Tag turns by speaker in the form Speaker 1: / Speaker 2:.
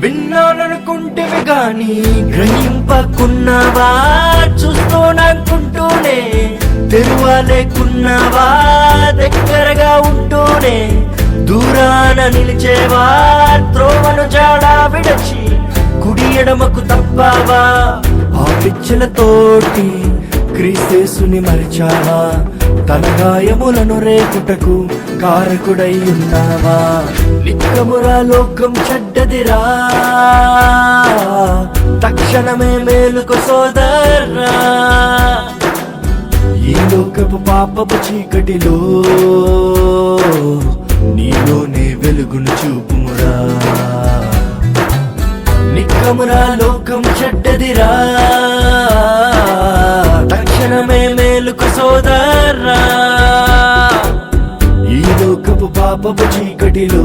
Speaker 1: విన్నాననుకుంటేవి గాని గ్రహింపకున్నావా, చూస్తూననుకుంటూనే తెరువాలేకున్నావా, దగ్గరగా ఉంటూనే దూరాన నిలిచేవా, త్రోవను జాడా విడచి కుడి ఎడమకు తప్పావా, ఆ పిచ్చలతోటి క్రీస్తేసుని మరిచావా, తన గాయములను రేపుటకు కారకుడై ఉన్నావా. నిక్కమురా లోకం చెడ్డదిరా, తక్షణమే మేలుకు సోదరా, ఈ లోకపు పాపపు చీకటిలో నీలోనే వెలుగును చూపుమురా. నిక్కమురా లోకం చెడ్డదిరా, తక్షణమే మేలుకు సోదరా, ఈ లోకపు పాపపు చీకటిలో